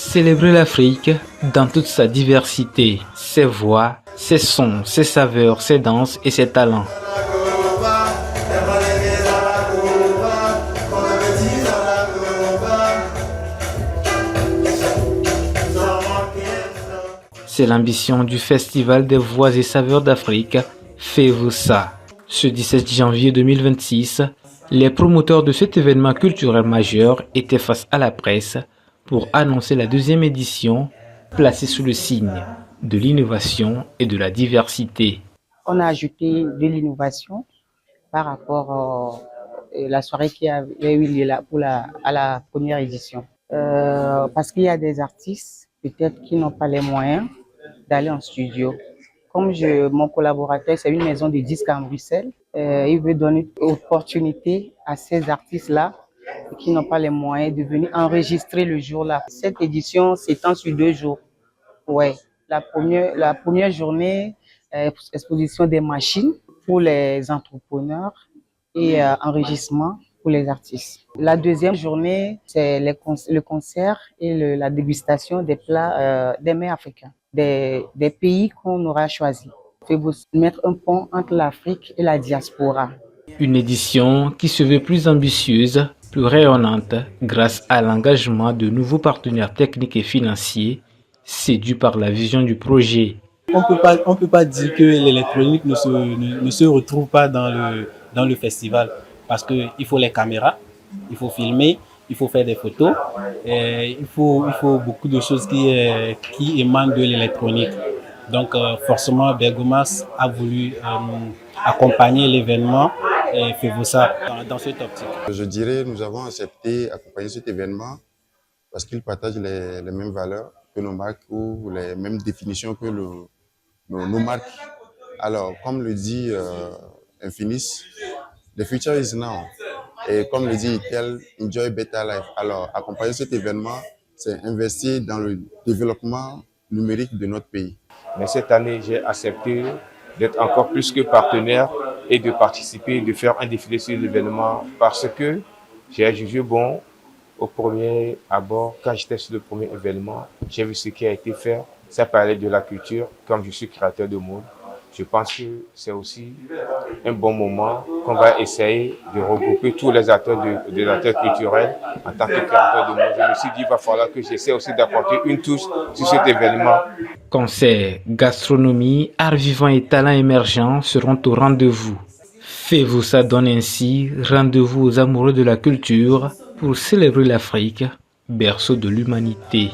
Célébrer l'Afrique dans toute sa diversité, ses voix, ses sons, ses saveurs, ses danses et ses talents. C'est l'ambition du Festival des Voix et Saveurs d'Afrique, FEVOSA. Ce 17 janvier 2026, les promoteurs de cet événement culturel majeur étaient face à la presse pour annoncer la deuxième édition placée sous le signe de l'innovation et de la diversité. On a ajouté de l'innovation par rapport à la soirée qui a eu lieu à la première édition. Parce qu'il y a des artistes peut-être qui n'ont pas les moyens d'aller en studio. Comme mon collaborateur, c'est une maison de disques à Bruxelles, il veut donner l'opportunité à ces artistes-là qui n'ont pas les moyens de venir enregistrer le jour-là. Cette édition s'étend sur 2 jours. Ouais. La première journée, exposition des machines pour les entrepreneurs et enregistrement pour les artistes. La deuxième journée, c'est le concert et la dégustation des plats des mets africains, des pays qu'on aura choisis. Il faut mettre un pont entre l'Afrique et la diaspora. Une édition qui se veut plus ambitieuse, plus rayonnante grâce à l'engagement de nouveaux partenaires techniques et financiers séduits par la vision du projet. On peut pas dire que l'électronique ne se retrouve pas dans le festival parce qu'il faut les caméras, il faut filmer, il faut faire des photos, il faut beaucoup de choses qui émanent de l'électronique. Donc forcément, Bergomas a voulu accompagner l'événement et FEVOSA dans cette optique. Je dirais nous avons accepté accompagner cet événement parce qu'il partage les mêmes valeurs que nos marques ou les mêmes définitions que nos marques. Alors, comme le dit Infinis, the future is now. Et comme le dit Itel, enjoy better life. Alors, accompagner cet événement, c'est investir dans le développement numérique de notre pays. Mais cette année, j'ai accepté d'être encore plus que partenaire et de participer, de faire un défilé sur l'événement parce que j'ai jugé bon au premier abord, quand j'étais sur le premier événement, j'ai vu ce qui a été fait. Ça parlait de la culture, comme je suis créateur de mode. Je pense que c'est aussi un bon moment qu'on va essayer de regrouper tous les acteurs culturels en tant que créateur de mode. Je me suis dit qu'il va falloir que j'essaie aussi d'apporter une touche sur cet événement. Concerts, gastronomie, arts vivants et talents émergents seront au rendez-vous. FEVOSA donne ainsi rendez-vous aux amoureux de la culture pour célébrer l'Afrique, berceau de l'humanité.